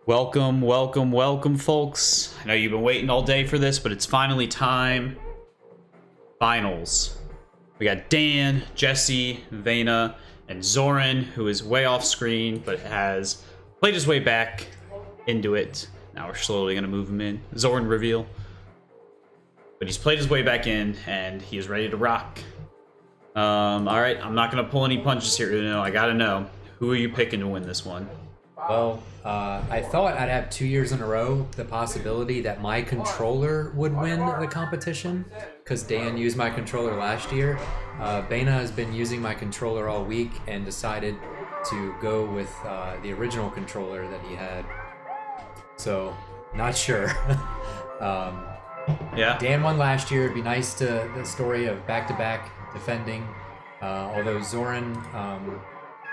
Welcome, welcome, welcome, folks. I know you've been waiting all day for this, but it's finally time. Finals. We got Dan, Jesse, Vena, and Zoran, who is way off screen, but has played his way back into it. Now we're slowly going to move him in. Zoran reveal. But he's played his way back in, and he is ready to rock. Alright, I'm not going to pull any punches here. No, I gotta know. Who are you picking to win this one? Well, I thought I'd have 2 years in a row the possibility that my controller would win the competition, because Dan used my controller last year. Bena has been using my controller all week and decided to go with the original controller that he had. So, not sure. Yeah. Dan won last year. It'd be nice to the story of back-to-back defending. Although Zoran,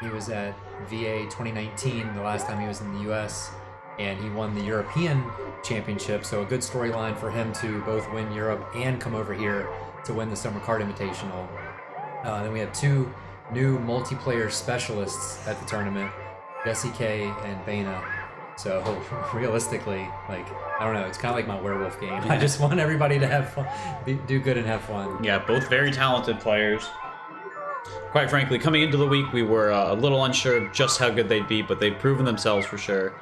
he was at VA 2019, the last time he was in the US, and he won the European Championship, so a good storyline for him to both win Europe and come over here to win the Summer Kart Invitational. Then we have two new multiplayer specialists at the tournament, Jesse K and Bena. So realistically, like, I don't know, it's kind of like my werewolf game. I just want everybody to have fun, do good and have fun. Yeah, both very talented players. Quite frankly, coming into the week, we were a little unsure of just how good they'd be, but they've proven themselves for sure.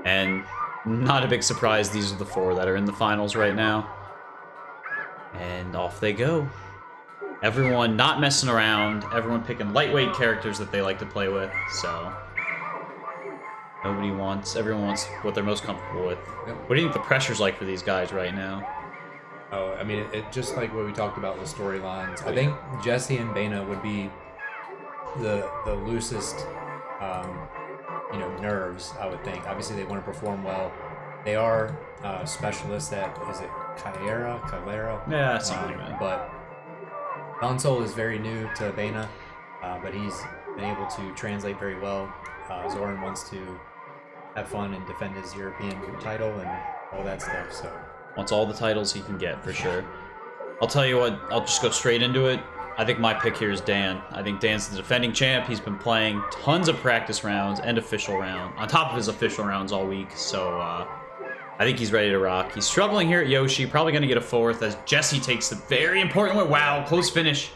And not a big surprise, these are the four that are in the finals right now. And off they go. Everyone not messing around, everyone picking lightweight characters that they like to play with, so... everyone wants what they're most comfortable with. Yep. What do you think the pressure's like for these guys right now? Oh, I mean, it just like what we talked about with storylines. I think Jesse and Bena would be the loosest, nerves, I would think. Obviously, they want to perform well. They are specialists at, is it Calera? Yeah, something like that. But console is very new to Bena, but he's been able to translate very well. Zoran wants to have fun and defend his European title and all that stuff, so... wants all the titles he can get, for sure. I'll tell you what, I'll just go straight into it. I think my pick here is Dan. I think Dan's the defending champ. He's been playing tons of practice rounds and official round, on top of his official rounds all week, so I think he's ready to rock. He's struggling here at Yoshi, probably going to get a fourth as Jesse takes the very important one. Wow, close finish.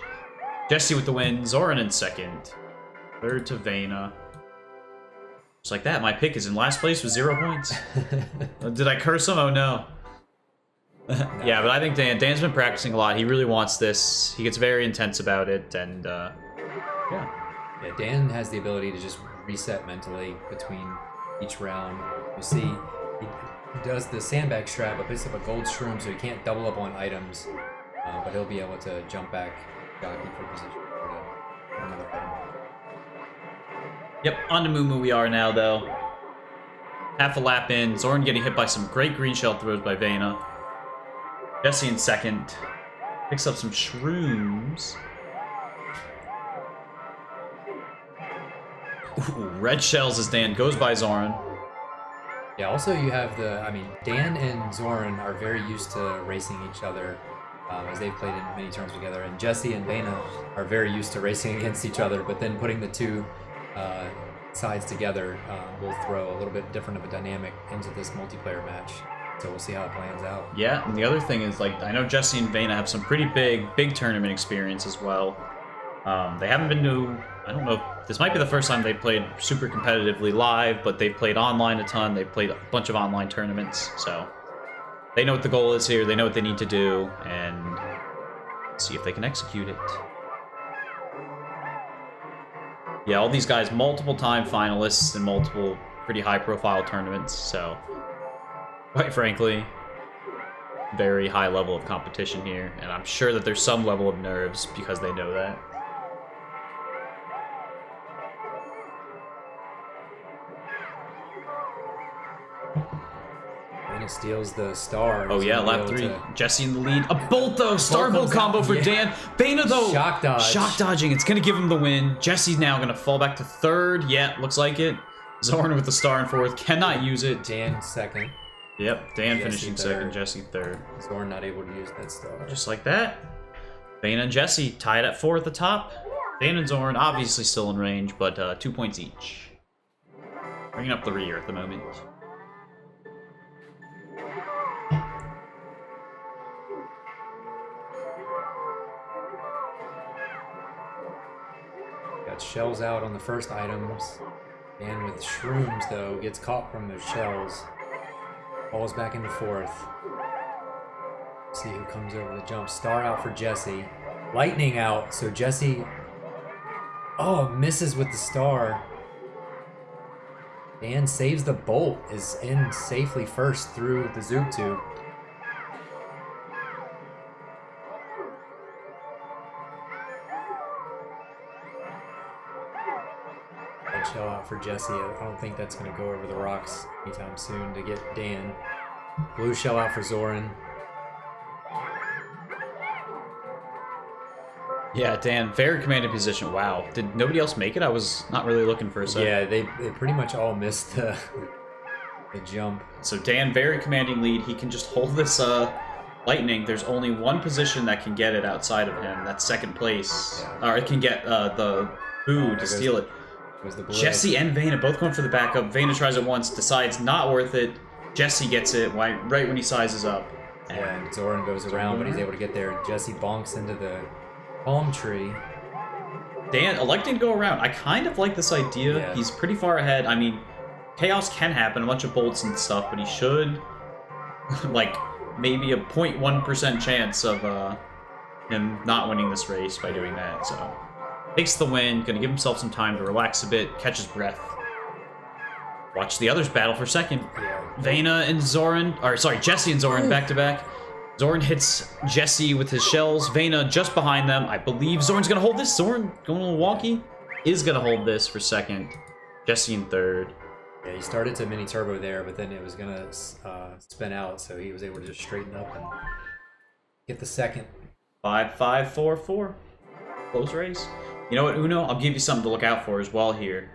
Jesse with the win, Zoran in second. Third to Vena. Just like that, my pick is in last place with 0 points. Did I curse him? Oh no. Yeah, but I think Dan's been practicing a lot. He really wants this. He gets very intense about it, and yeah. Yeah, Dan has the ability to just reset mentally between each round. You see, he does the sandbag strap, but picks up a gold shroom, so he can't double up on items, but he'll be able to jump back, jockey for position for another item. Yep, on to Moo we are now, though. Half a lap in. Zoran getting hit by some great green shell throws by Vena. Jesse in second. Picks up some shrooms. Ooh, red shells as Dan goes by Zoran. Yeah, also you have Dan and Zoran are very used to racing each other as they've played in many tournaments together. And Jesse and Bena are very used to racing against each other, but then putting the two sides together will throw a little bit different of a dynamic into this multiplayer match. So we'll see how it plans out. Yeah, and the other thing is, like, I know Jesse and Vena have some pretty big tournament experience as well. They haven't been to, I don't know, this might be the first time they've played super competitively live, but they've played online a ton. They've played a bunch of online tournaments, so they know what the goal is here. They know what they need to do, and see if they can execute it. Yeah, all these guys, multiple-time finalists in multiple pretty high-profile tournaments, so... quite frankly, very high level of competition here, and I'm sure that there's some level of nerves because they know that. And it steals the star. Oh yeah, lap 3. Jesse in the lead. A bolt though! Star bolt combo for Dan. Bena though! Shock dodge. Shock dodging. It's going to give him the win. Jesse's now going to fall back to third. Yeah, looks like it. Zoran with the star in fourth. Cannot use it. Dan second. Yep, Dan Jesse finishing third. Second, Jesse third. Zoran not able to use that star. Just like that. Bena and Jesse tied at 4 at the top. Dan and Zoran obviously still in range, but 2 points each. Bringing up the rear at the moment. shells out on the first items. And with shrooms, though, gets caught from those shells. Falls back into fourth. See who comes over the jump. Star out for Jesse. Lightning out, so Jesse... Oh, misses with the star. Dan saves the bolt, is in safely first through the Zoom tube. Shell out for Jesse. I don't think that's going to go over the rocks anytime soon to get Dan. Blue shell out for Zoran. Yeah, Dan, very commanding position. Wow. Did nobody else make it? I was not really looking for a second. Yeah, they pretty much all missed the jump. So Dan, very commanding lead. He can just hold this lightning. There's only one position that can get it outside of him. That's second place. Yeah. Or it can get the boo to steal it. Jesse and Vayna both going for the backup. Vayna tries it once, decides not worth it. Jesse gets it right when he sizes up. And Zoran goes around, but he's able to get there. Jesse bonks into the palm tree. Dan electing to go around. I kind of like this idea. Yeah. He's pretty far ahead. I mean, chaos can happen, a bunch of bolts and stuff, but he should, like, maybe a 0.1% chance of him not winning this race by doing that, so... Takes the win, gonna give himself some time to relax a bit, catch his breath. Watch the others battle for second. Vayna and Zoran, or sorry, Jesse and Zoran back to back. Zoran hits Jesse with his shells. Vayna just behind them. I believe Zoran's gonna hold this. Zoran, going a little wonky, is gonna hold this for second. Jesse in third. Yeah, he started to mini turbo there, but then it was gonna spin out, so he was able to just straighten up and get the second. 5-5-4-4. Close race. You know what, Uno? I'll give you something to look out for as well here.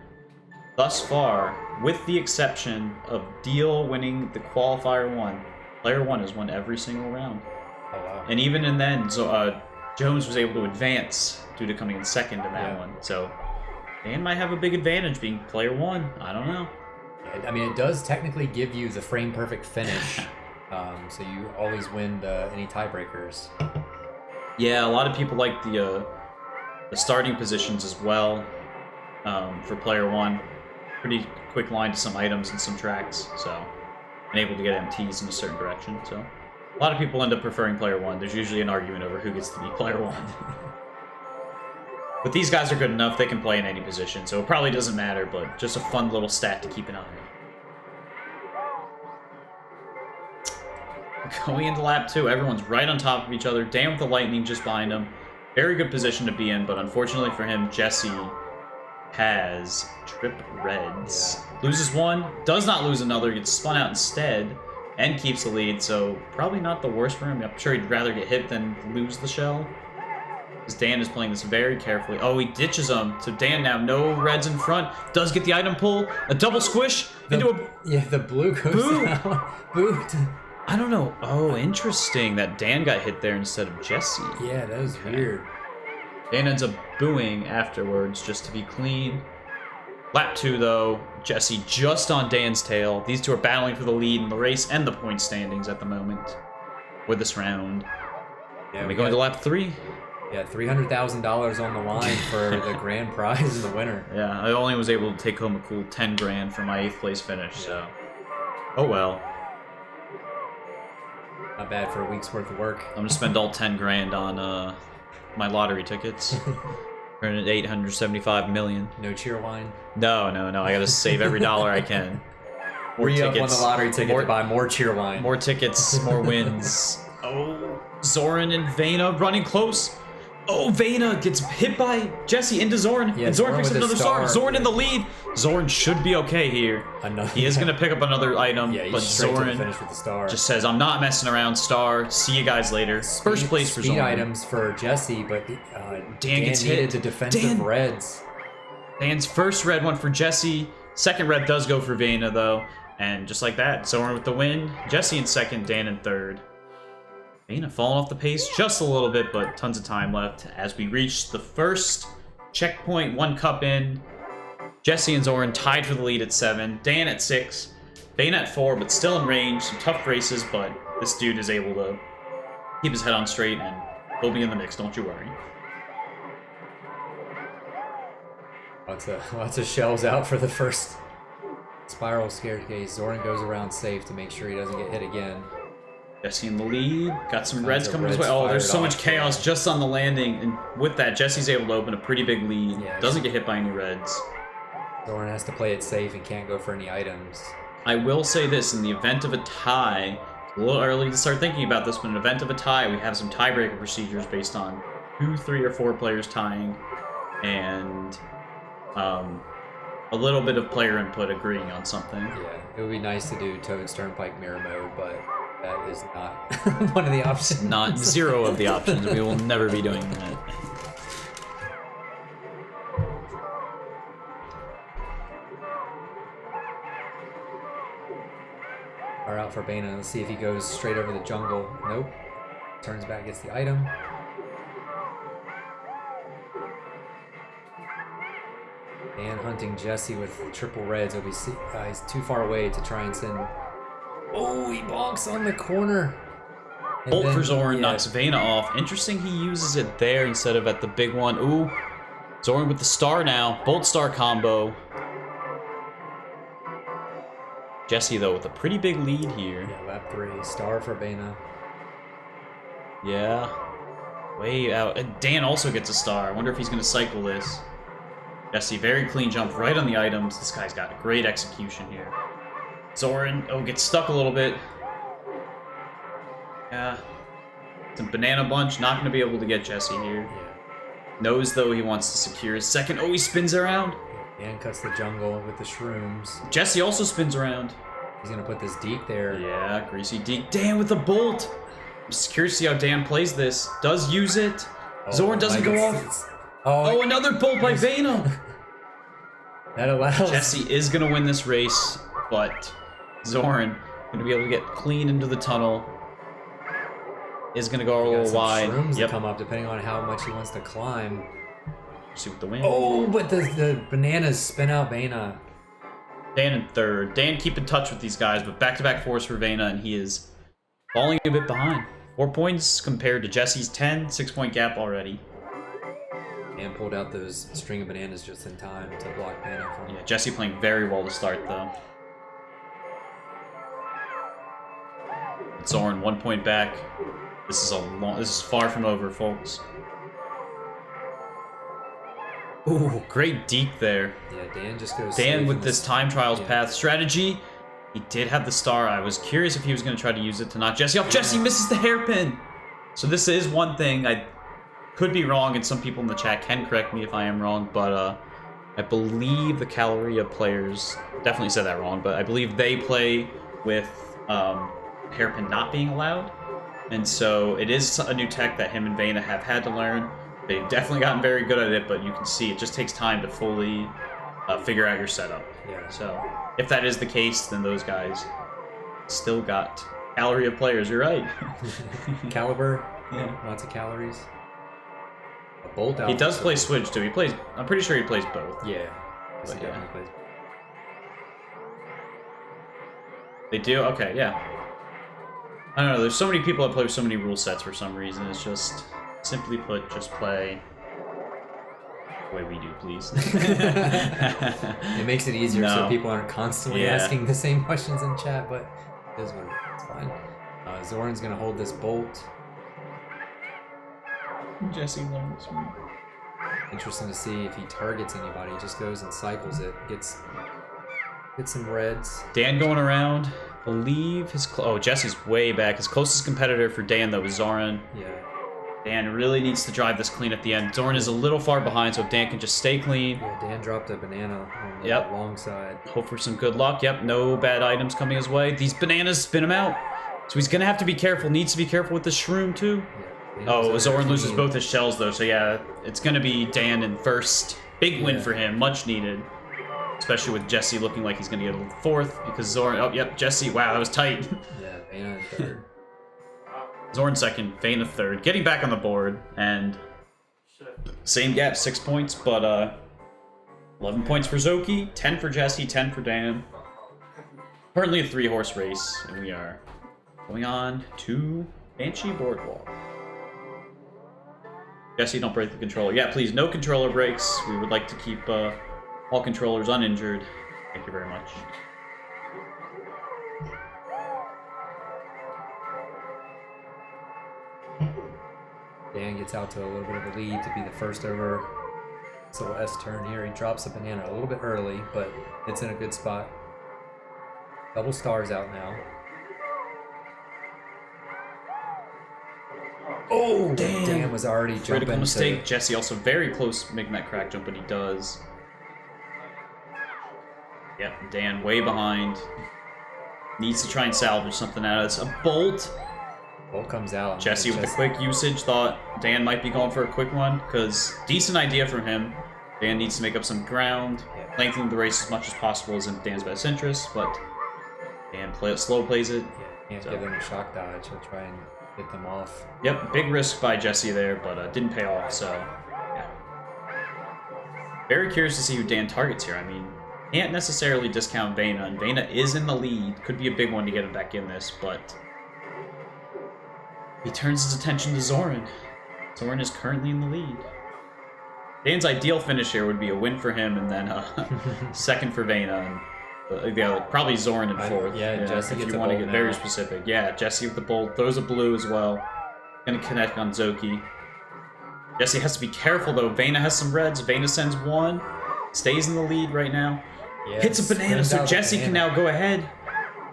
Thus far, with the exception of Deal winning the qualifier 1, player 1 has won every single round. Oh, wow. And even in then, Jones was able to advance due to coming in second in that one. So, Dan might have a big advantage being player 1. I don't know. I mean, it does technically give you the frame perfect finish, so you always win any tiebreakers. Yeah, a lot of people like the starting positions as well for player 1. Pretty quick line to some items and some tracks, so and able to get MTs in a certain direction. So a lot of people end up preferring player 1. There's usually an argument over who gets to be player 1. But these guys are good enough, they can play in any position, so it probably doesn't matter, but just a fun little stat to keep an eye on. Going into lap 2, everyone's right on top of each other. Dan with the lightning just behind him. Very good position to be in, but unfortunately for him, Jesse has trip reds. Yeah. Loses one, does not lose another, gets spun out instead, and keeps the lead, so probably not the worst for him. I'm sure he'd rather get hit than lose the shell. Because Dan is playing this very carefully. Oh, he ditches him. So Dan now, no reds in front. Does get the item pull. A double squish into a... Yeah, the blue goes Boo! down. Boo! I don't know. Oh, interesting that Dan got hit there instead of Jesse. Yeah, that was weird. Dan ends up booing afterwards, just to be clean. Lap 2, though, Jesse just on Dan's tail. These two are battling for the lead in the race and the point standings at the moment for this round. Yeah, we go into lap 3. Yeah, $300,000 on the line for the grand prize and the winner. Yeah, I only was able to take home a cool 10 grand for my 8th place finish, so... Oh well. Not bad for a week's worth of work. I'm gonna spend all 10 grand on my lottery tickets. Earning 875 million. No cheer wine? No. I gotta save every dollar I can. More Re-up on the lottery ticket to buy more cheer wine. More tickets, more wins. Oh, Zoran and Vayna running close. Oh, Vayna gets hit by Jesse into Zoran. Yeah, and Zoran picks up with another the star. star. Zoran in the lead. Zoran should be okay here. He is gonna pick up another item, Yeah, he's but straight to the Zoran finish with the star. just says, "I'm not messing around, star. See you guys later." First place for speed Zoran. items for Jesse, but Dan gets needed hit. the defensive reds. Dan's first red one for Jesse. Second red does go for Vayna, though. And just like that, Zoran with the win. Jesse in second, Dan in third. Vayna falling off the pace just a little bit, but tons of time left as we reach the first checkpoint, 1 cup in. Jesse and Zoran tied for the lead at 7. Dan at 6. Vayna at 4, but still in range. Some tough races, but this dude is able to keep his head on straight, and he'll be in the mix, don't you worry. Lots of shells out for the first spiral staircase. Zoran goes around safe to make sure he doesn't get hit again. Jesse in the lead. Got some reds coming his reds way. Oh, there's so fired much off, chaos yeah. just on the landing. And with that, Jesse's able to open a pretty big lead. Yeah, Doesn't get hit by any reds. Zoran has to play it safe and can't go for any items. I will say this, in the event of a tie, it's a little early to start thinking about this, but in the event of a tie, we have some tiebreaker procedures based on 2, 3, or 4 players tying, and a little bit of player input agreeing on something. Yeah, it would be nice to do Toad's Turnpike mirror mode, but that is not one of the options. Not 0 of the options. We will never be doing that. Are out for Bana. Let's see if he goes straight over the jungle. Nope. Turns back, gets the item. And hunting Jesse with triple reds. He's too far away to try and send. Oh, he bonks on the corner. And Bolt then- for Zoran yeah, knocks Vayna off. Interesting he uses it there instead of at the big one. Ooh. Zoran with the star now. Bolt star combo. Jesse, though, with a pretty big lead here. Yeah, lap 3. Star for Bana. Yeah. Way out. And Dan also gets a star. I wonder if he's going to cycle this. Jesse, very clean jump right on the items. This guy's got great execution here. Zoran, gets stuck a little bit. Yeah. Some banana bunch. Not going to be able to get Jesse here. Yeah. Knows, though, he wants to secure his second. Oh, he spins around. Dan cuts the jungle with the shrooms. Jesse also spins around. He's gonna put this deek there. Yeah, greasy deke. Dan with the bolt. I'm just curious to see how Dan plays this. Does use it. Zoran doesn't go off. Oh, another bolt by Vayna. That allows Jesse is going to win this race, but Zoran going to be able to get clean into the tunnel. Is going to go a got little some wide. shrooms to come up depending on how much he wants to climb. See what the win. Oh, but the bananas spin out Bana. Dan in third. Dan keep in touch with these guys, but back-to-back fours for Vayna, and he is falling a bit behind. 4 points compared to Jesse's 10. 6-point gap already. And pulled out those string of bananas just in time to block Bana from. Yeah, Jesse playing very well to start, though. Zoran 1 point back. This is far from over, folks. Ooh, great deke there. Yeah, Dan just goes. Dan safe with in this time trials yeah. path strategy. He did have the star. I was curious if he was going to try to use it to knock Jesse off. Jesse misses the hairpin. So this is one thing. I could be wrong, and some people in the chat can correct me if I am wrong, but I believe the Caloria players definitely said that wrong, but I believe they play with hairpin not being allowed. And so it is a new tech that him and Vayna have had to learn. They've definitely gotten very good at it, but you can see it just takes time to fully figure out your setup. Yeah. So if that is the case, then those guys still got calorie of players. You're right. Caliber. Yeah. Lots of calories. A bolt out. He does play Switch too. He plays. I'm pretty sure he plays both. Yeah. But He yeah. definitely plays. They do. Okay. Yeah. I don't know. There's so many people that play with so many rule sets for some reason. It's just, simply put, just play the way we do, please. It makes it easier so No. people aren't constantly Yeah. asking the same questions in chat, but it is what it is. It's fine. Zoran's gonna hold this bolt. Jesse learns. Interesting to see if he targets anybody. He just goes and cycles it. Gets some reds. Dan going around. Believe his. Jesse's way back. His closest competitor for Dan, though, is Zoran. Yeah. Dan really needs to drive this clean at the end. Zoran is a little far behind, so if Dan can just stay clean. Yeah, Dan dropped a banana on the Yep. long side. Hope for some good luck. Yep, no bad items coming his way. These bananas spin him out. So he's going to have to be careful. Needs to be careful with the shroom, too. Yeah. Oh, Zoran loses both his shells, though. So, yeah, it's going to be Dan in first. Big win Yeah. for him. Much needed. Especially with Jesse looking like he's going to get a fourth. Because Zoran... Oh, yep, Jesse. Wow, that was tight. Yeah, Bana in third. Zoran second. Vayna third. Getting back on the board. And same gap, 6 points. But 11 points for Zoki. 10 for Jesse. 10 for Dan. Currently a 3-horse race. And we are going on to Banshee Boardwalk. Jesse, don't break the controller. Yeah, please, no controller breaks. We would like to keep All controllers uninjured. Thank you very much. Dan gets out to a little bit of a lead to be the first over. This little S turn here. He drops a banana a little bit early, but it's in a good spot. Double stars out now. Oh, damn. Dan was already jumping. Critical mistake. Jesse also very close to making that crack jump, but he does. Yep, Dan way behind. Needs to try and salvage something out of this. A bolt. Bolt comes out. Jesse with the quick usage thought Dan might be going for a quick one, because decent idea from him. Dan needs to make up some ground, lengthen the race as much as possible is in Dan's best interest, but Dan slow plays it. Can't give them a shock dodge. He'll try and get them off. Yep, big risk by Jesse there, but didn't pay off, so yeah. Very curious to see who Dan targets here. I mean, can't necessarily discount Vayna, and Vayna is in the lead. Could be a big one to get him back in this, but he turns his attention to Zoran. Zoran is currently in the lead. Dan's ideal finish here would be a win for him, and then second for Vayna, and yeah, probably Zoran in fourth. Yeah, Jesse if gets you a want to bolt get very now. specific. Yeah, Jesse with the bolt, throws a blue as well. Gonna connect on Zoki. Jesse has to be careful though. Vayna has some reds. Vayna sends one. Stays in the lead right now. Yeah, Hits a banana, so Jesse can now go ahead.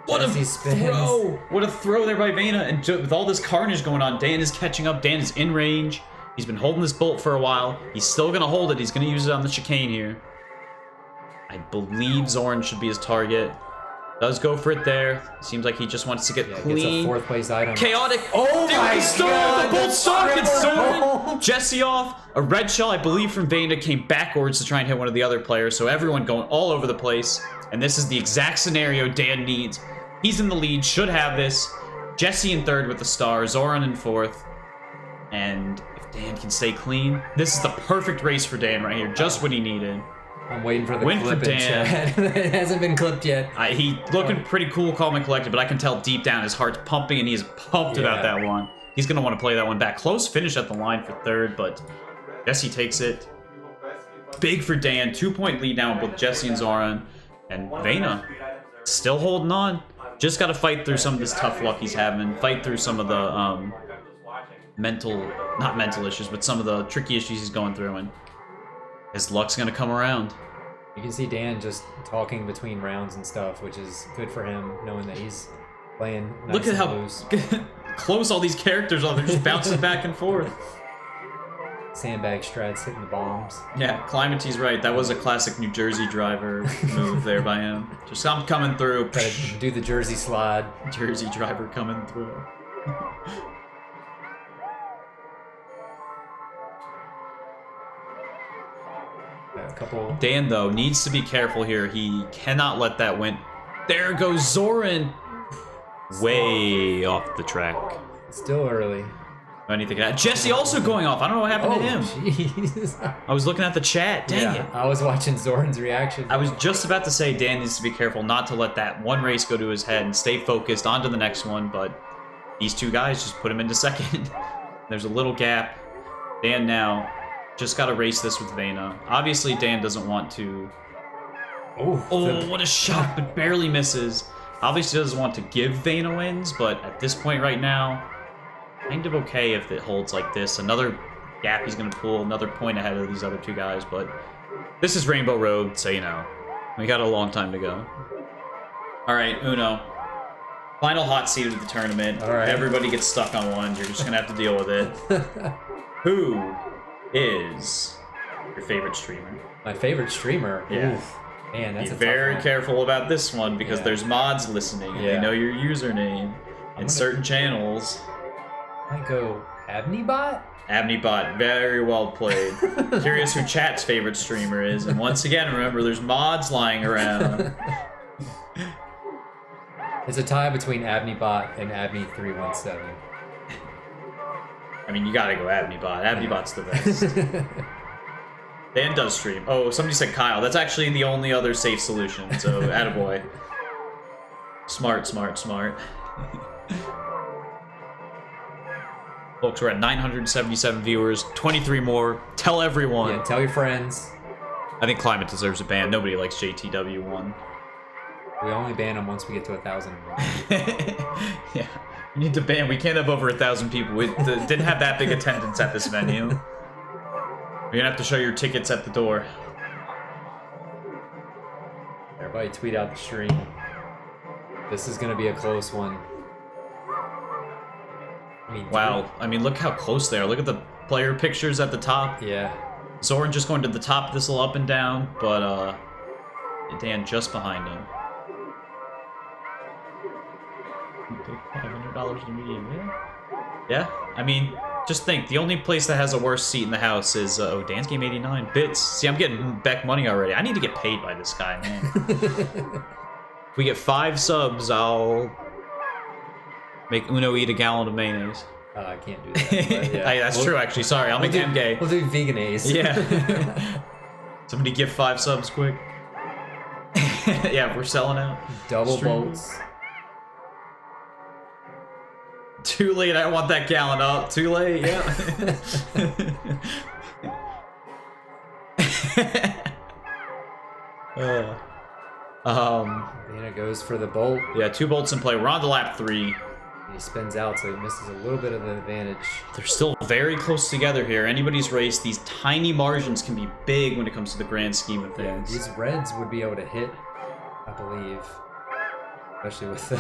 What Jesse a spins. throw! What a throw there by Vayna. And with all this carnage going on, Dan is catching up. Dan is in range. He's been holding this bolt for a while. He's still going to hold it. He's going to use it on the chicane here. I believe Zoran should be his target. Does go for it there. Seems like he just wants to get clean. Gets a fourth place item. Chaotic. Oh Dude, my God, the bolt star gets Zoran. Zoran. Jesse off. A red shell, I believe, from Vayna came backwards to try and hit one of the other players. So everyone going all over the place. And this is the exact scenario Dan needs. He's in the lead. Should have this. Jesse in third with the star. Zoran in fourth. And if Dan can stay clean, this is the perfect race for Dan right here. Just what he needed. I'm waiting for the Win clip for Dan. in chat. It hasn't been clipped yet. He looking pretty cool, calm and collected, but I can tell deep down his heart's pumping and he's pumped about that one. He's going to want to play that one back. Close finish at the line for third, but Jesse takes it. Big for Dan. 2-point lead now with both Jesse and Zoran. And Vayna still holding on. Just got to fight through some of this tough luck he's having. Fight through some of the not mental issues, but some of the tricky issues he's going through. And his luck's going to come around. You can see Dan just talking between rounds and stuff, which is good for him, knowing that he's playing nice. Look at how loose. close all these characters are. They're just bouncing back and forth. Sandbag strats hitting the bombs. Yeah, Climate's right. That was a classic New Jersey driver move there by him. Just I'm coming through. Try to do the Jersey slide. Jersey driver coming through. A couple. Dan, though, needs to be careful here. He cannot let that win. There goes Zoran. Way off the track. Still early. Anything can happen. Jesse also going off. I don't know what happened to him. Jeez. I was looking at the chat. Dang it. I was watching Zoran's reaction. I was just about to say Dan needs to be careful not to let that one race go to his head and stay focused on to the next one, but these two guys just put him into second. There's a little gap. Dan now just got to race this with Vayna. Obviously, Dan doesn't want to... Oh, what a shot, but barely misses. Obviously doesn't want to give Vayna wins, but at this point right now, kind of okay if it holds like this. Another gap he's going to pull, another point ahead of these other two guys, but this is Rainbow Road, so you know. We got a long time to go. All right, Uno. Final hot seat of the tournament. All right. Everybody gets stuck on one. You're just going to have to deal with it. Who is your favorite streamer? My favorite streamer? Yeah. Oof. Man, that's Be a very tough one. careful about this one because Yeah. there's mods listening and they know your username in certain channels. I might go Abney bot? Abney bot, very well played. Curious who chat's favorite streamer is, and once again, remember there's mods lying around. It's a tie between Abney bot and Abney 317. I mean, you gotta go Abney bot. Abney bot's the best. Dan does stream. Oh, somebody said Kyle. That's actually the only other safe solution. So, attaboy. Smart, smart, smart. Folks, we're at 977 viewers. 23 more. Tell everyone. Yeah, tell your friends. I think Climate deserves a ban. Nobody likes JTW1. We only ban them once we get to 1,000. Yeah. We need to ban. We can't have over 1,000 people. We didn't have that big attendance at this venue. You're gonna have to show your tickets at the door. Everybody tweet out the stream. This is gonna be a close one. I mean, Wow. I mean, look how close they are. Look at the player pictures at the top. Yeah. Zoran just going to the top of this little up and down, but Dan just behind him. $500 to medium, yeah? Yeah? I mean, just think, the only place that has a worse seat in the house is, oh, Dan's Game 89. Bits. See, I'm getting Beck money already. I need to get paid by this guy, man. If we get 5 subs, I'll make Uno eat a gallon of mayonnaise. I can't do that. But yeah. That's true, actually. Sorry, I'll make him gay. We'll do veganese. Yeah. Somebody give 5 subs quick. Yeah, we're selling out. Double Stream. bolts. Too late, I want that gallon up. Too late, yeah. Dana goes for the bolt. Yeah, 2 bolts in play. We're on to lap 3. He spins out, so he misses a little bit of the advantage. They're still very close together here. Anybody's race, these tiny margins can be big when it comes to the grand scheme of Yeah, things. these reds would be able to hit, I believe. Especially with the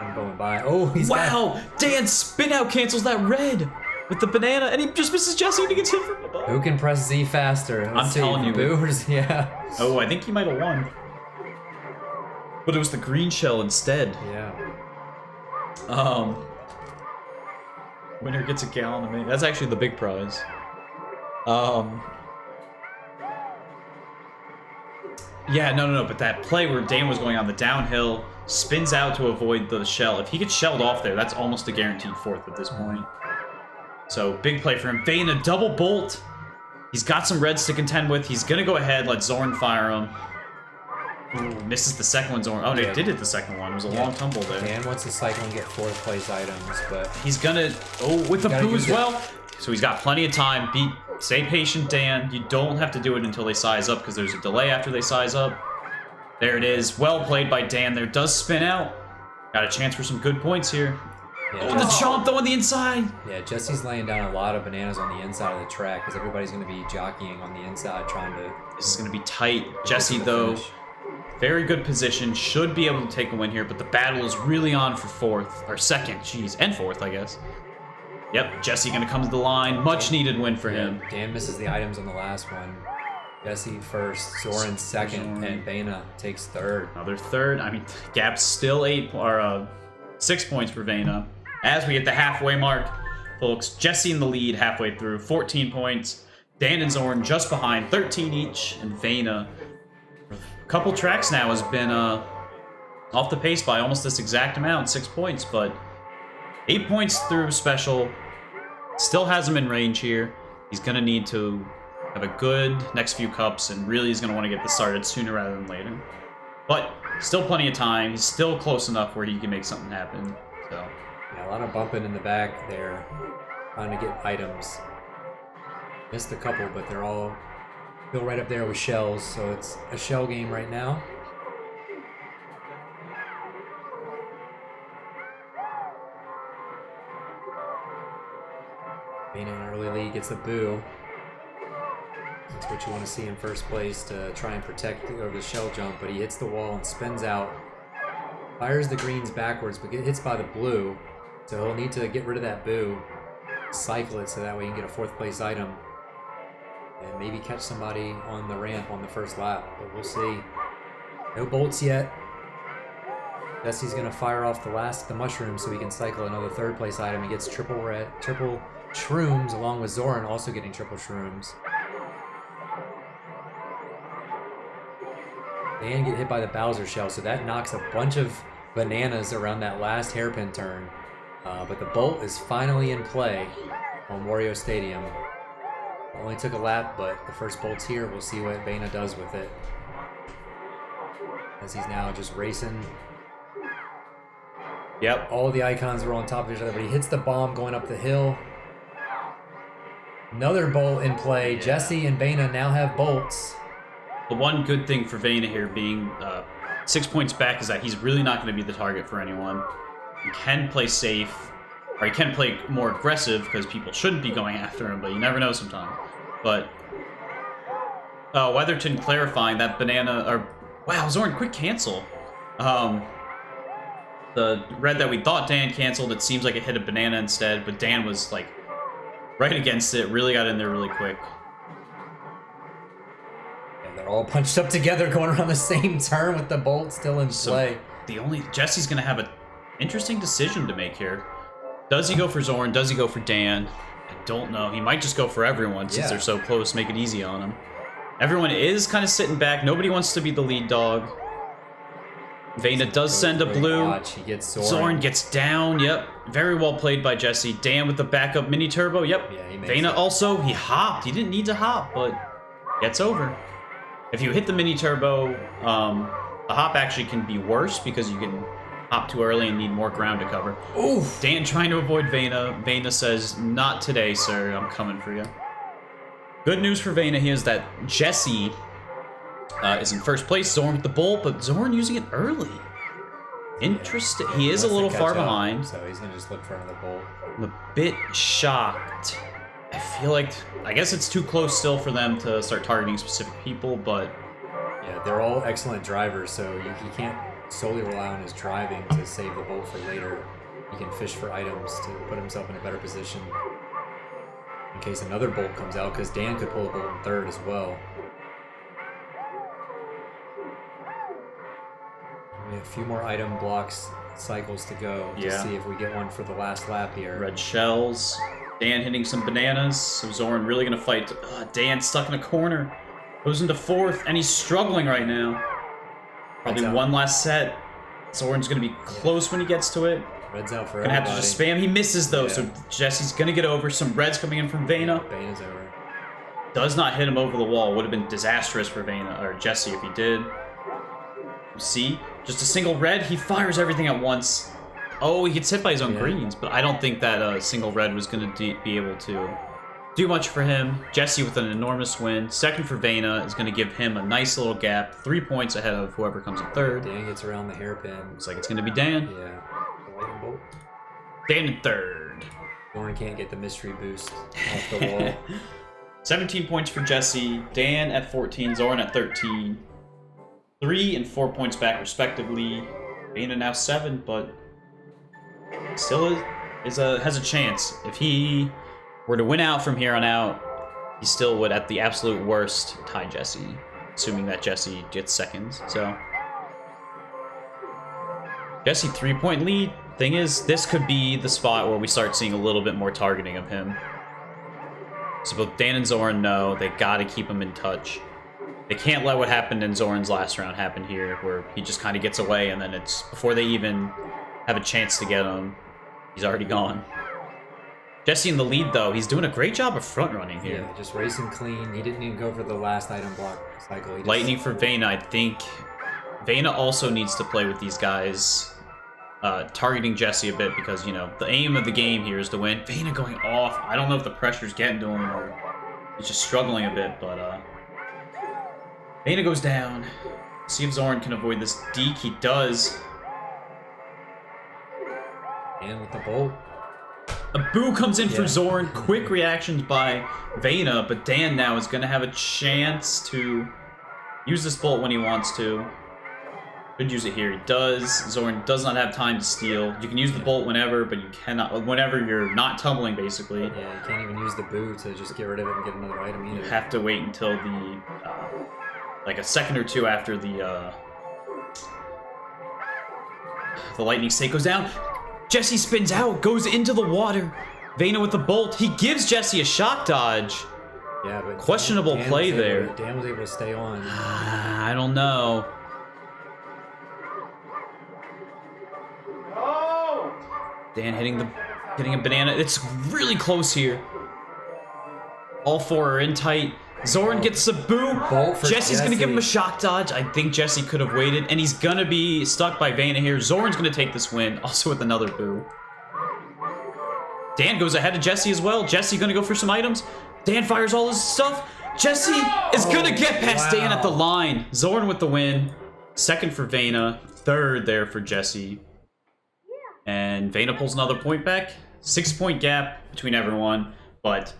one going by. Oh, he's Wow! Dan spin out cancels that red with the banana, and he just misses Jesse and he gets hit from above. Who can press Z faster? I'm telling you. Boomers, yeah. Oh, I think he might have won. But it was the green shell instead. Yeah. Winner gets a gallon of mayonnaise. That's actually the big prize. Yeah, no, but that play where Dan was going on the downhill, spins out to avoid the shell. If he gets shelled off there, that's almost a guaranteed 4th at this point. So, big play for him. Vane, a double bolt. He's got some reds to contend with. He's gonna go ahead, let Zoran fire him. Ooh, misses the second one, Zoran. Oh, no, he did hit the second one. It was a long tumble there. Dan wants to cycle and get 4th place items, but... He's gonna... Oh, with the boo as well. So he's got plenty of time. Stay patient, Dan. You don't have to do it until they size up, because there's a delay after they size up. There it is. Well played by Dan there. Does spin out. Got a chance for some good points here. Yeah, Oh, the chomp, though, on the inside. Yeah, Jesse's laying down a lot of bananas on the inside of the track, because everybody's going to be jockeying on the inside, trying to... This is going to be tight. Jesse, the though, finish. very good position. Should be able to take a win here, but the battle is really on for 4th. Or 2nd, jeez. And 4th, I guess. Yep, Jesse going to come to the line. Much needed win for him. Dan misses the items on the last one. Jesse first, Zoran second, and Vana takes 3rd. Another 3rd. I mean, gap's still 6 points for Vana. As we hit the halfway mark, folks, Jesse in the lead halfway through, 14 points. Dan and Zoran just behind, 13 each. And Vana, a couple tracks now, has been off the pace by almost this exact amount, 6 points. But 8 points through special. Still has him in range here. He's going to need to have a good next few cups, and really is going to want to get this started sooner rather than later. But still plenty of time. He's still close enough where he can make something happen. So... Yeah, a lot of bumping in the back there, trying to get items. Missed a couple, but they're all still right up there with shells, so it's a shell game right now. Being in an early lead gets the boo. That's what you want to see in first place to try and protect over the shell jump, but he hits the wall and spins out. Fires the greens backwards, but gets hits by the blue. So he'll need to get rid of that boo, cycle it so that way he can get a 4th place item, and maybe catch somebody on the ramp on the first lap, but we'll see. No bolts yet. Jesse's gonna fire off the mushroom so he can cycle another 3rd place item. He gets triple shrooms along with Zoran also getting triple shrooms. And get hit by the Bowser shell, so that knocks a bunch of bananas around that last hairpin turn. But the bolt is finally in play on Wario Stadium. Only took a lap, but the first bolt's here. We'll see what Vana does with it. As he's now just racing. Yep. All the icons are on top of each other, but he hits the bomb going up the hill. Another bolt in play. Yeah. Jesse and Vana now have bolts. the one good thing for Vayner here being 6 points back is that he's really not going to be the target for anyone. He can play safe, or he can play more aggressive because people shouldn't be going after him, but you never know sometimes. But Weatherton clarifying that banana, or wow, Zoran, quick cancel. The red that we thought Dan canceled, it seems like it hit a banana instead, but Dan was like right against it, really got in there really quick. And they're all punched up together going around the same turn with the bolt still in play. Jesse's gonna have an interesting decision to make here. Does he go for Zoran? Does he go for Dan? I don't know. He might just go for everyone since they're so close, make it easy on him. Everyone is kind of sitting back. Nobody wants to be the lead dog. Vayner does send a blue. Watch, he gets Zoran gets down. Yep. Very well played by Jesse. Dan with the backup mini turbo. Yep. Yeah, he makes Vayner also, he hopped. He didn't need to hop, but gets over. If you hit the mini turbo, the hop actually can be worse because you can hop too early and need more ground to cover. Oof. Dan trying to avoid Vayner. Vayner says, not today, sir. I'm coming for you. Good news for Vayner here is that Jesse is in first place. Zoran with the bolt, but Zoran using it early. Interesting. He is a little far behind. So he's going to just look for another bolt. I'm a bit shocked. I feel like, I guess it's too close still for them to start targeting specific people, but... Yeah, they're all excellent drivers, so he can't solely rely on his driving to save the bolt for later. He can fish for items to put himself in a better position in case another bolt comes out, because Dan could pull a bolt in third as well. We have a few more item blocks cycles to go to see if we get one for the last lap here. Red shells. Dan hitting some bananas. So Zoran really going to fight. Dan stuck in a corner. Goes into fourth, and he's struggling right now. Probably one last set. Zoran's going to be close when he gets to it. Red's out for Gonna have to just spam. He misses though, so Jesse's gonna get over. Some reds coming in from Vayner. Vayner's over. Does not hit him over the wall. Would have been disastrous for Vayner or Jesse if he did. See, just a single red. He fires everything at once. Oh, he gets hit by his own greens, but I don't think that single red was gonna be able to do much for him. Jesse with an enormous win. Second for Vayner is gonna give him a nice little gap. 3 points ahead of whoever comes in third. Dan gets around the hairpin. Looks like it's gonna be Dan. Yeah. Bolt. Dan in third. Zoran can't get the mystery boost off the wall. 17 points for Jesse. Dan at 14. Zoran at 13. 3 and 4 points back respectively. Vayner now 7, but still has a chance. If he were to win out from here on out, he still would, at the absolute worst, tie Jesse, assuming that Jesse gets seconds. So Jesse 3-point lead. Thing is, this could be the spot where we start seeing a little bit more targeting of him. So both Dan and Zoran know they gotta keep him in touch. They can't let what happened in Zoran's last round happen here, where he just kind of gets away and then it's, before they even have a chance to get him, he's already gone. Jesse in the lead though, he's doing a great job of front running here. Yeah, just racing clean. He didn't even go for the last item block cycle. Lightning for Vayner. I think Vayner also needs to play with these guys. Targeting Jesse a bit because, you know, the aim of the game here is to win. Vayner going off. I don't know if the pressure's getting to him or he's just struggling a bit, but Vayner goes down. See if Zoran can avoid this deke. He does. And with the bolt. A boo comes in for Zoran. Quick reactions by Vayner, but Dan now is going to have a chance to use this bolt when he wants to. Could use it here. He does. Zoran does not have time to steal. You can use the bolt whenever, but you cannot, whenever you're not tumbling, basically. Yeah, you can't even use the boo to just get rid of it and get another item either. You have to wait until the, like a second or two after the lightning stake goes down. Jesse spins out, goes into the water. Vayner with the bolt. He gives Jesse a shock dodge. Yeah, but questionable play there. Dan was able to stay on. I don't know. Dan hitting a banana. It's really close here. All four are in tight. Zoran gets a boo. Jesse's gonna give him a shock dodge. I think Jesse could have waited, and he's gonna be stuck by Vayner here. Zoran's gonna take this win, also with another boo. Dan goes ahead of Jesse as well. Jesse gonna go for some items. Dan fires all his stuff. Jesse is gonna get past Dan at the line. Zoran with the win. Second for Vayna. Third there for Jesse. And Vayna pulls another point back. 6-point gap between everyone. But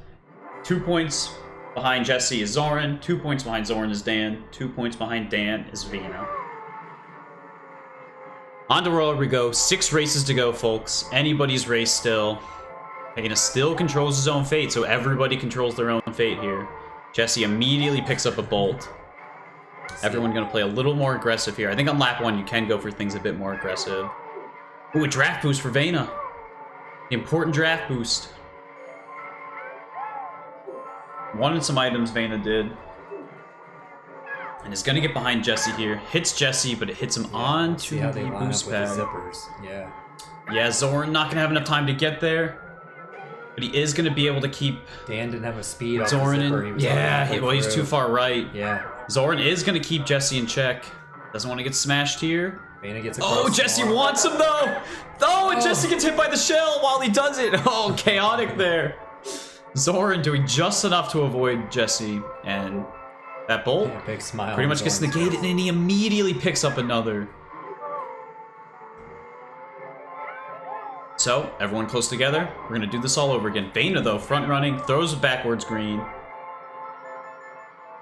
2 points behind Jesse is Zoran. 2 points behind Zoran is Dan. 2 points behind Dan is Vayna. On the road we go. 6 races to go, folks. Anybody's race still. Vayna still controls his own fate, so everybody controls their own fate here. Jesse immediately picks up a bolt. Everyone gonna play a little more aggressive here. I think on lap 1 you can go for things a bit more aggressive. Ooh, a draft boost for Vayna. The important draft boost. Wanted some items Vayna did. And is gonna get behind Jesse here. Hits Jesse, but it hits him onto the boost pad. Zippers. Yeah, Zoran not gonna have enough time to get there. But he is going to be able to keep Dan didn't have a speed off Zoran the zipper. in. He's too far right. Yeah. Zoran is going to keep Jesse in check. Doesn't want to get smashed here. Vayna gets across. Jesse wants him though. And Jesse gets hit by the shell while he does it. Oh, chaotic there. Zoran doing just enough to avoid Jesse, and that bolt big smile pretty much gets negated, and he immediately picks up another. So, everyone close together. We're going to do this all over again. Vayna, though, front running, throws a backwards green.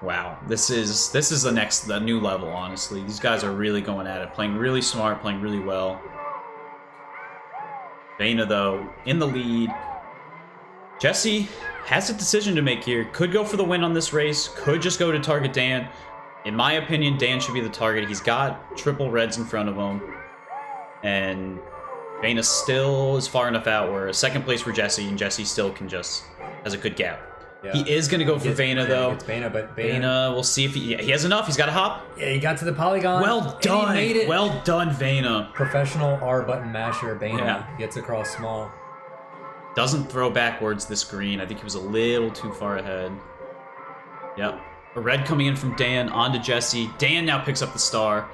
Wow, this is the new level, honestly. These guys are really going at it, playing really smart, playing really well. Vayna, though, in the lead. Jesse has a decision to make here. Could go for the win on this race, could just go to target Dan. In my opinion, Dan should be the target. He's got triple reds in front of him. And Vayna still is far enough out where a second place for Jesse, and Jesse still can just has a good gap. Yeah. He is going to go for Vayna, though. It's Vayna, but Vayna, we'll see if he has enough. He's got a hop. Yeah, he got to the polygon. Well done. He made it. Well done, Vayna. Professional R button masher. Vayna gets across small. Doesn't throw backwards this green. I think he was a little too far ahead. Yep. A red coming in from Dan onto Jesse. Dan now picks up the star.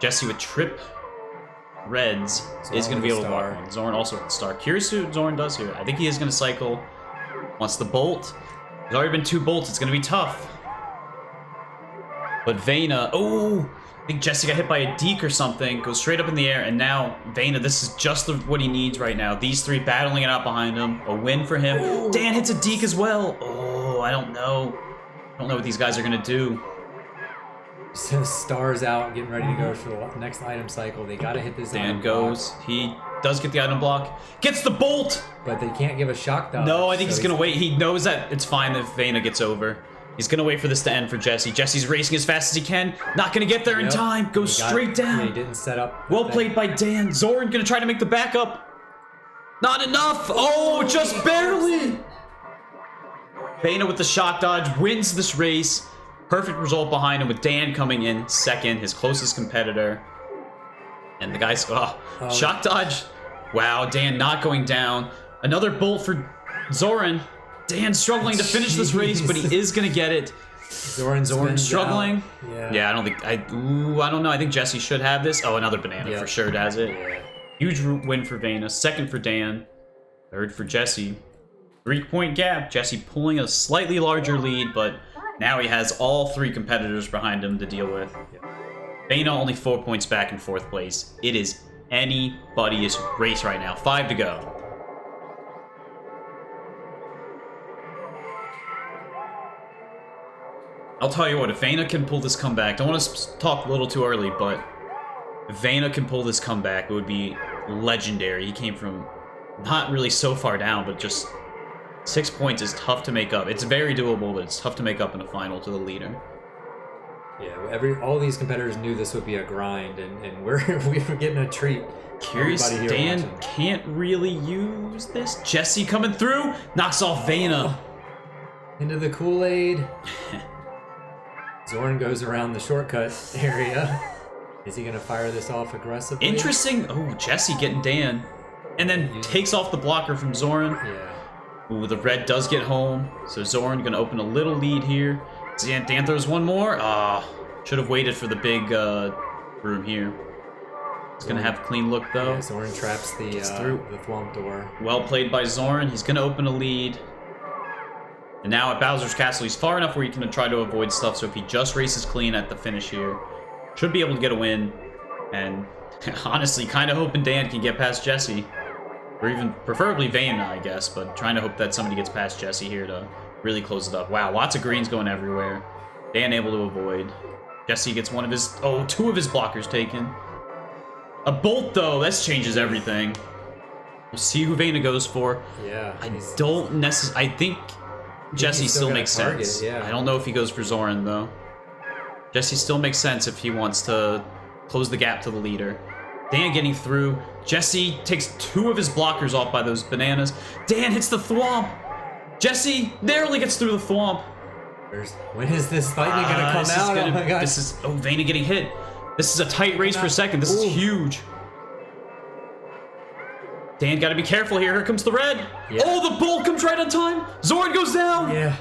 Jesse with trip reds is going to be able to walk one. Zoran also with the star. Curious who Zoran does here. I think he is going to cycle. Wants the bolt. There's already been 2 bolts. It's going to be tough. But Vayna, I think Jesse got hit by a deke or something. Goes straight up in the air, and now Vayna, this is just what he needs right now. These 3 battling it out behind him. A win for him. Ooh. Dan hits a deke as well. I don't know. I don't know what these guys are going to do. Stars out, getting ready to go for the next item cycle. They got to hit this. Dan goes. Block. He does get the item block. Gets the bolt! But they can't give a shock dodge. No, I think he's going to wait. He knows that it's fine if Vayna gets over. He's going to wait for this to end for Jesse. Jesse's racing as fast as he can. Not going to get there in time. Goes straight down. Yeah, he didn't set up. Well played by Dan. Zoran going to try to make the backup. Not enough. Just barely. Vayna with the shock dodge wins this race. Perfect result behind him with Dan coming in second, his closest competitor. And the guys, shock dodge. Wow, Dan not going down. Another bolt for Zoran. Dan struggling to finish this race, but he is going to get it. Zoran struggling. Yeah, I don't think, I don't know. I think Jesse should have this. Another banana for sure does it. Yeah. Huge win for Vayna. Second for Dan. Third for Jesse. 3-point gap. Jesse pulling a slightly larger lead, but now he has all 3 competitors behind him to deal with. Vayna only 4 points back in 4th place. It is anybody's race right now. 5 to go. I'll tell you what, if Vayna can pull this comeback, don't want to talk a little too early, but if Vayna can pull this comeback, it would be legendary. He came from not really so far down, but just 6 points is tough to make up. It's very doable, but it's tough to make up in a final to the leader. Yeah, all these competitors knew this would be a grind, and we were getting a treat. Curious, Dan can't really use this. Jesse coming through, knocks off Vayna. Into the Kool-Aid. Zoran goes around the shortcut area. Is he going to fire this off aggressively? Interesting. Jesse getting Dan. And then takes off the blocker from Zoran. Yeah. The red does get home. So Zoran going to open a little lead here. Dan throws one more. Should have waited for the big room here. He's going to have a clean look, though. Yeah, Zoran traps the thwomp door. Well played by Zoran. He's going to open a lead. And now at Bowser's Castle, he's far enough where he can try to avoid stuff, so if he just races clean at the finish here, should be able to get a win. And honestly, kind of hoping Dan can get past Jesse. Or even preferably Vayna, I guess, but trying to hope that somebody gets past Jesse here to really close it up. Wow, lots of greens going everywhere. Dan able to avoid. Jesse gets one of his... Oh, 2 of his blockers taken. A bolt, though. This changes everything. We'll see who Vayna goes for. Yeah. I don't necessarily... I think Jesse still makes sense. Yeah. I don't know if he goes for Zoran, though. Jesse still makes sense if he wants to close the gap to the leader. Dan getting through. Jesse takes 2 of his blockers off by those bananas. Dan hits the thwomp. Jesse narrowly gets through the thwomp. When is this lightning gonna come out? Oh my god. This is... Oh, Vayna getting hit. This is a tight race for a second. This is huge. Dan gotta be careful here. Here comes the red. Yeah. Oh, the bolt comes right on time. Zoran goes down. Yeah.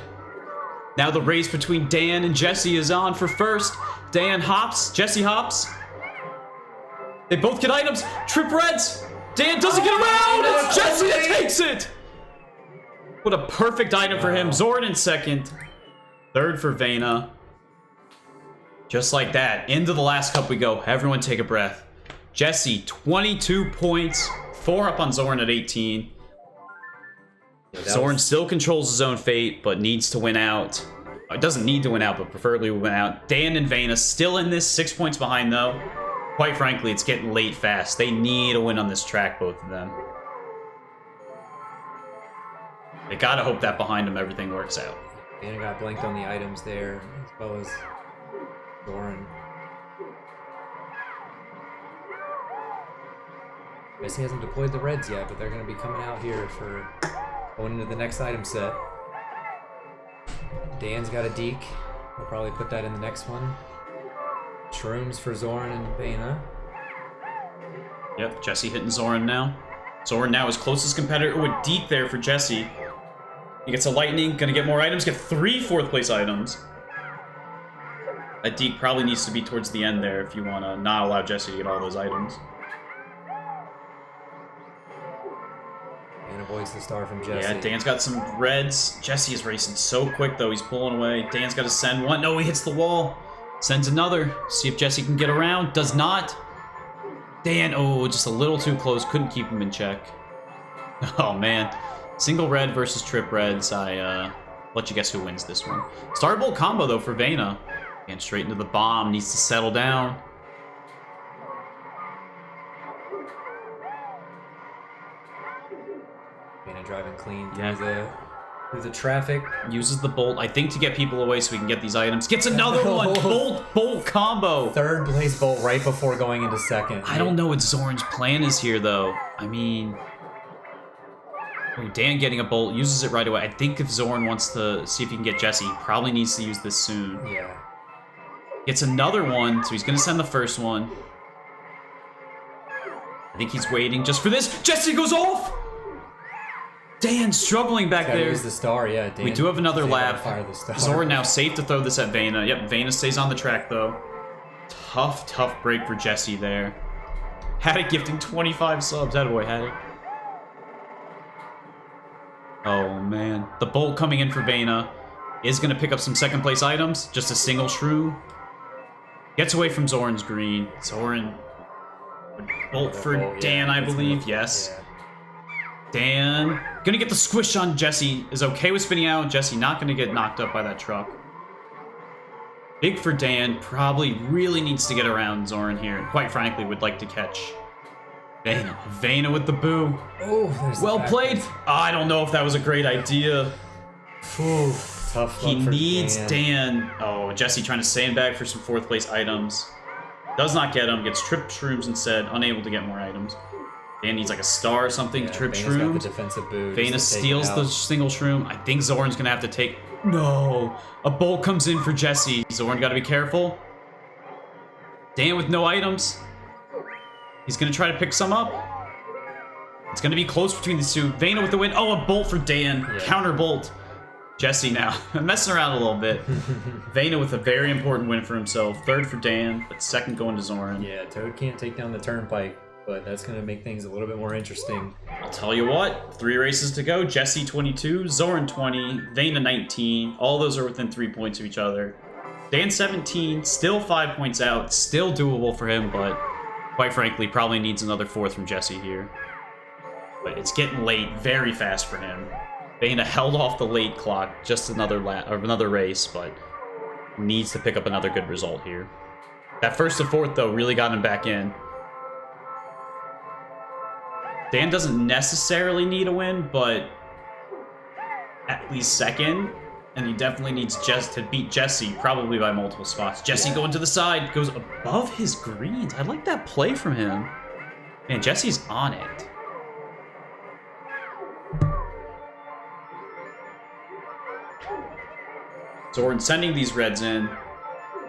Now the race between Dan and Jesse is on for first. Dan hops. Jesse hops. They both get items. Trip reds. Dan doesn't get around. It's Jesse that takes it. What a perfect item for him. Zoran in second. Third for Vayna. Just like that. Into the last cup we go. Everyone take a breath. Jesse, 22 points. 4 up on Zoran at 18. Yeah, Zoran still controls his own fate, but needs to win out. It doesn't need to win out, but preferably win out. Dan and Vayna still in this. 6 points behind, though. Quite frankly, it's getting late fast. They need a win on this track, both of them. They gotta hope that behind them everything works out. Vayna got blanked on the items there, as well as Zoran. Jesse hasn't deployed the reds yet, but they're going to be coming out here for going into the next item set. Dan's got a deke. We'll probably put that in the next one. Shrooms for Zoran and Vayna. Yep, Jesse hitting Zoran now. Zoran now his closest competitor. Oh, a deke there for Jesse. He gets a lightning, gonna get more items, get 3 4th place items. That deke probably needs to be towards the end there if you want to not allow Jesse to get all those items. And avoids the star from Jesse. Yeah, Dan's got some reds. Jesse is racing so quick, though. He's pulling away. Dan's got to send one. No, he hits the wall. Sends another. See if Jesse can get around. Does not. Dan, oh, just a little too close. Couldn't keep him in check. Oh, man. Single red versus trip reds. I let you guess who wins this one. Starbolt combo, though, for Vayna. And straight into the bomb. Needs to settle down. Vayna driving clean through the traffic. Uses the bolt, I think, to get people away so we can get these items. Gets another one. Bolt combo. 3rd place bolt right before going into 2nd. I don't know what Zoran's plan is here, though. I mean... Oh, Dan getting a bolt. Uses it right away. I think if Zoran wants to see if he can get Jesse, he probably needs to use this soon. Yeah. Gets another one, so he's going to send the first one. I think he's waiting just for this. Jesse goes off! Dan struggling back there. Use the star, yeah. Dan, we do have another lap. Fire the star. Zoran now safe to throw this at Vayna. Yep, Vayna stays on the track, though. Tough break for Jesse there. Haddock gifting 25 subs. Attaboy, Haddock. Oh, man. The bolt coming in for Vayna is going to pick up some 2nd place items. Just a single shroom. Gets away from Zoran's green. Zoran... Bolt for Dan, I believe. Yes. Yeah. Dan gonna get the squish on Jesse. Is okay with spinning out. Jesse not gonna get knocked up by that truck. Big for Dan. Probably really needs to get around Zoran here. And quite frankly, would like to catch Vayna. Vayna with the boo. Oh, well played. I don't know if that was a great idea. Ooh, tough. He needs Dan. Oh, Jesse trying to sandbag for some 4th place items. Does not get them. Gets tripped shrooms instead. Unable to get more items. Dan needs like a star or something. Yeah, Trip Vayna's shrooms. got the defensive boot. Vayna steals the single shroom. I think Zoran's gonna have to take... No! A bolt comes in for Jesse. Zoran gotta be careful. Dan with no items. He's gonna try to pick some up. It's gonna be close between these two. Vayna with the win. Oh, a bolt for Dan. Yeah. Counter bolt. Jesse now. Messing around a little bit. Vayna with a very important win for himself. 3rd for Dan, but 2nd going to Zoran. Yeah, Toad can't take down the turnpike. but that's going to make things a little bit more interesting. I'll tell you what, 3 races to go. Jesse 22, Zoran 20, Vayna 19. All those are within 3 points of each other. Dan 17, still 5 points out. Still doable for him, but quite frankly, probably needs another 4th from Jesse here. But it's getting late very fast for him. Vayna held off the late clock just another race, but needs to pick up another good result here. That 1st to 4th, though, really got him back in. Dan doesn't necessarily need a win, but at least 2nd. And he definitely needs to beat Jesse, probably by multiple spots. Jesse going to the side, goes above his greens. I like that play from him. Man, Jesse's on it. Zoran sending these reds in.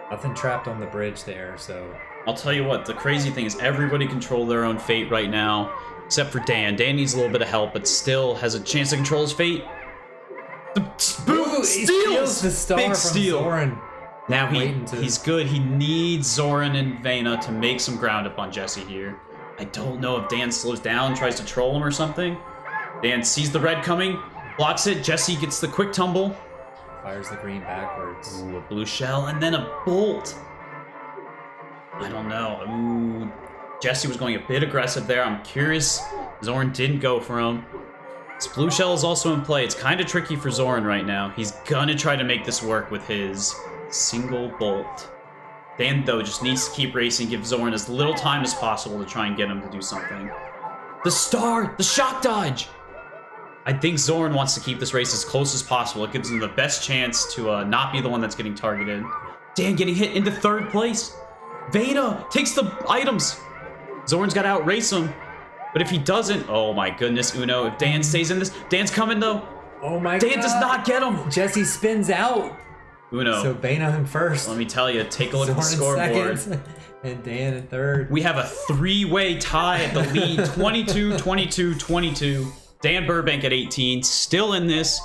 Nothing trapped on the bridge there, so... I'll tell you what, the crazy thing is everybody control their own fate right now, except for Dan. Dan needs a little bit of help, but still has a chance to control his fate. Boom! Steals the star Big from steal. Zoran. Now he's good. He needs Zoran and Vayna to make some ground up on Jesse here. I don't know if Dan slows down, tries to troll him or something. Dan sees the red coming, blocks it. Jesse gets the quick tumble. Fires the green backwards. Ooh, a blue shell and then a bolt. I don't know. Ooh, Jesse was going a bit aggressive there. I'm curious. Zoran didn't go for him. This blue shell is also in play. It's kind of tricky for Zoran right now. He's gonna try to make this work with his single bolt. Dan, though, just needs to keep racing, give Zoran as little time as possible to try and get him to do something. The star! The shock dodge! I think Zoran wants to keep this race as close as possible. It gives him the best chance to not be the one that's getting targeted. Dan getting hit into 3rd place. Vayna takes the items. Zoran's got to outrace him. But if he doesn't, oh my goodness, Uno. If Dan stays in this, Dan's coming though. Oh my god. Dan does not get him. Jesse spins out. Uno. So Vayna in 1st. Let me tell you, take a look at the Zoran scoreboard. 2nd, and Dan in 3rd. We have a 3-way tie at the lead. 22, 22, 22. Dan Burbank at 18, still in this.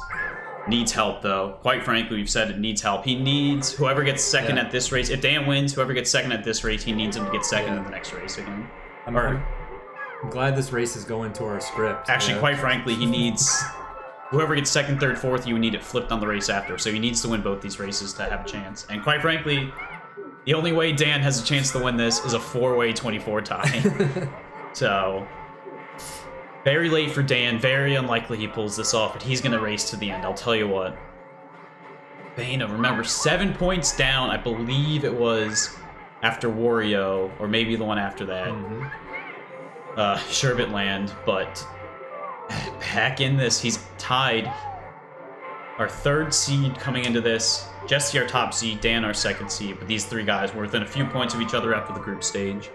Needs help, though. Quite frankly, we've said it needs help. He needs whoever gets 2nd at this race. If Dan wins, whoever gets 2nd at this race, he needs him to get 2nd in the next race again. I'm glad this race is going to our script. Actually, quite frankly, he needs... Whoever gets 2nd, 3rd, 4th, you would need it flipped on the race after. So he needs to win both these races to have a chance. And quite frankly, the only way Dan has a chance to win this is a 4-way 24 tie. So... very late for Dan. Very unlikely he pulls this off, but he's going to race to the end. I'll tell you what. Vayna, remember, 7 points down. I believe it was after Wario, or maybe the one after that. Sherbet Land, but back in this, he's tied. Our 3rd seed coming into this. Jesse, our top seed. Dan, our 2nd seed. But these 3 guys were within a few points of each other after the group stage.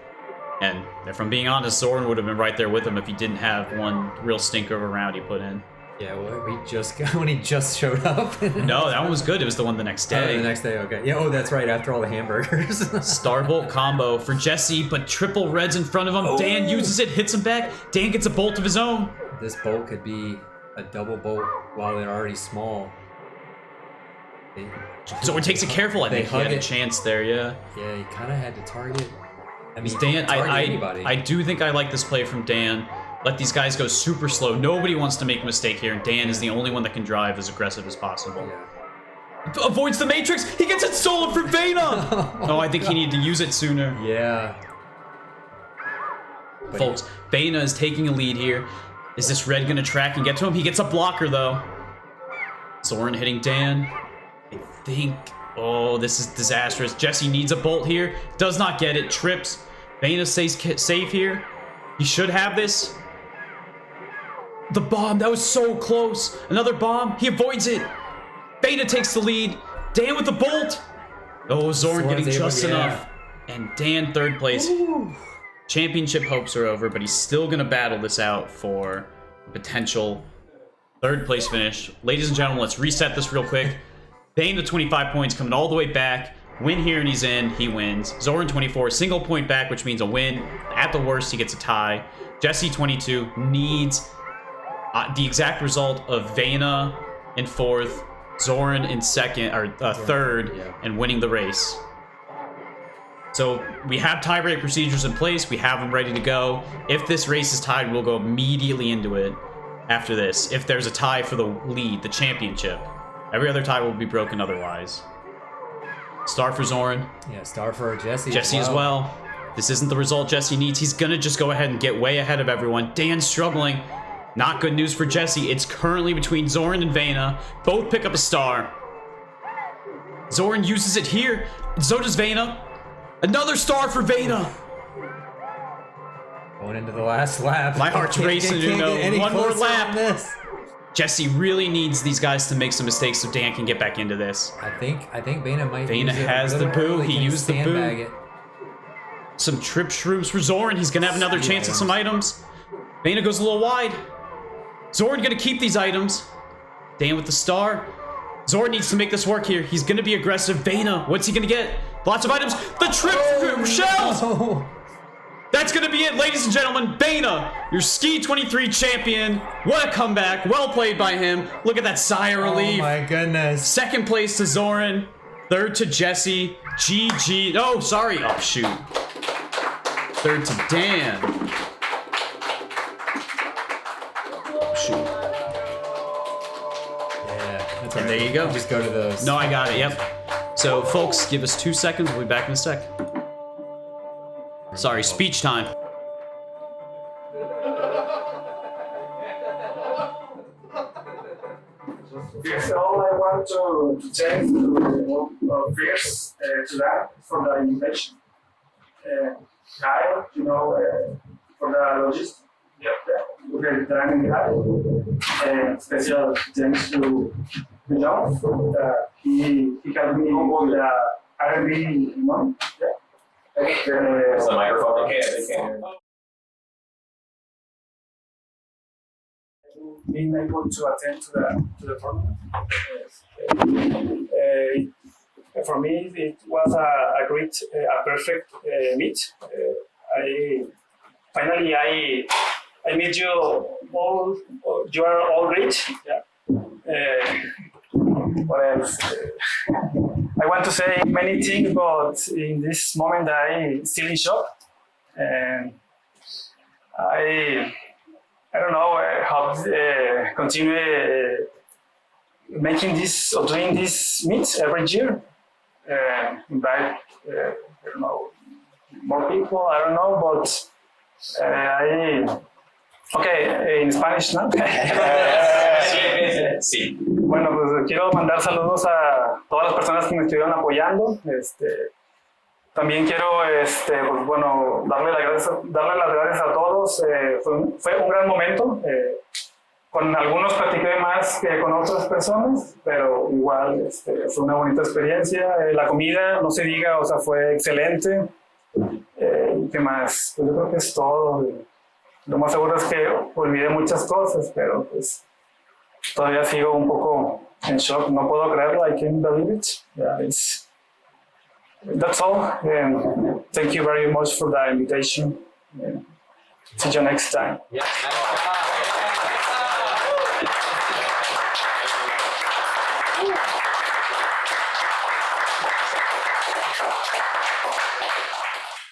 And if I'm being honest, Zoran would have been right there with him if he didn't have one real stinker of a round he put in. Yeah, well, we just got when he just showed up. No, that one was good. It was the one the next day. The next day, okay. Yeah, oh, that's right, after all the hamburgers. Starbolt combo for Jesse, but triple reds in front of him. Oh. Dan uses it, hits him back. Dan gets a bolt of his own. This bolt could be a double bolt while they're already small. Zoran takes it careful. I think he had a chance there, yeah. Yeah, he kind of had to target. I mean, Dan, I do think I like this play from Dan. Let these guys go super slow. Nobody wants to make a mistake here, and Dan is the only one that can drive as aggressive as possible. Yeah. Avoids the Matrix. He gets it stolen from Vayna. Oh, I think he needed to use it sooner. Yeah. Folks, Vayna is taking a lead here. Is this red going to track and get to him? He gets a blocker, though. Zoran hitting Dan. I think... Oh, this is disastrous. Jesse needs a bolt here. Does not get it. Trips. Vayna stays safe here. He should have this. The bomb. That was so close. Another bomb. He avoids it. Vayna takes the lead. Dan with the bolt. Oh, Zoran getting just enough. And Dan 3rd place. Ooh. Championship hopes are over, but he's still going to battle this out for a potential 3rd place finish. Ladies and gentlemen, let's reset this real quick. Vayna 25 points, coming all the way back. Win here and he's in. He wins. Zoran 24, single point back, which means a win. At the worst, he gets a tie. Jesse 22 needs the exact result of Vayna in 4th, Zoran in 2nd or 3rd, and winning the race. So we have tiebreak procedures in place. We have them ready to go. If this race is tied, we'll go immediately into it after this. If there's a tie for the lead, the championship, every other tie will be broken otherwise. Star for Zoran. Yeah, star for Jesse. Jesse as well. This isn't the result Jesse needs. He's gonna just go ahead and get way ahead of everyone. Dan's struggling. Not good news for Jesse. It's currently between Zoran and Vayna. Both pick up a star. Zoran uses it here. So does Vayna. Another star for Vayna. Going into the last lap. My heart's racing to know one more lap. This. Jesse really needs these guys to make some mistakes so Dan can get back into this. I think Vayna might. Vayna use it has a the little boo. early. He Can used the sandbag boo. it? Some trip shrooms for Zoran. He's gonna have another chance at some items. Vayna goes a little wide. Zoran gonna keep these items. Dan with the star. Zoran needs to make this work here. He's gonna be aggressive. Vayna, what's he gonna get? Lots of items. The trip shells! Oh. That's gonna be it, ladies and gentlemen. Vayna, your Ski 23 champion. What a comeback. Well played by him. Look at that sigh of relief. Oh my goodness. Second place to Zoran. Third to Jesse. GG. Oh, sorry. Oh, shoot. Third to Dan. Oh, shoot. Yeah, that's And right. there you go. Just go to those. No, I got it. Yep. So, folks, give us 2 seconds. We'll be back in a sec. Sorry, speech time. First of all, I want to thank first to that for the invitation. Kyle, for the logistics. Okay, training Kyle. Special thanks to John. He helped me with the R&B, Is the microphone okay? They can't hear. Being able to attend to the tournament. For me, it was a great, a perfect meet. I meet you all. You are all great. Yeah. What else? I want to say many things, but in this moment I still in shock, and I don't know how continue making this or doing this meets every year. Invite I don't know more people. I don't know, but okay in Spanish, ¿no? Sí. Bueno, pues quiero mandar saludos a todas las personas que me estuvieron apoyando. También quiero, pues, bueno, darle las gracias a todos. Fue un gran momento. Con algunos platiqué más que con otras personas, pero igual fue una bonita experiencia. La comida, no se diga, o sea, fue excelente. ¿Qué más? Pues yo creo que es todo. Lo más seguro es que olvidé muchas cosas, pero pues todavía sigo un poco en shock. No puedo creerlo. I can't believe it. Yeah, that's all. And thank you very much for the invitation. And see you next time. Yeah.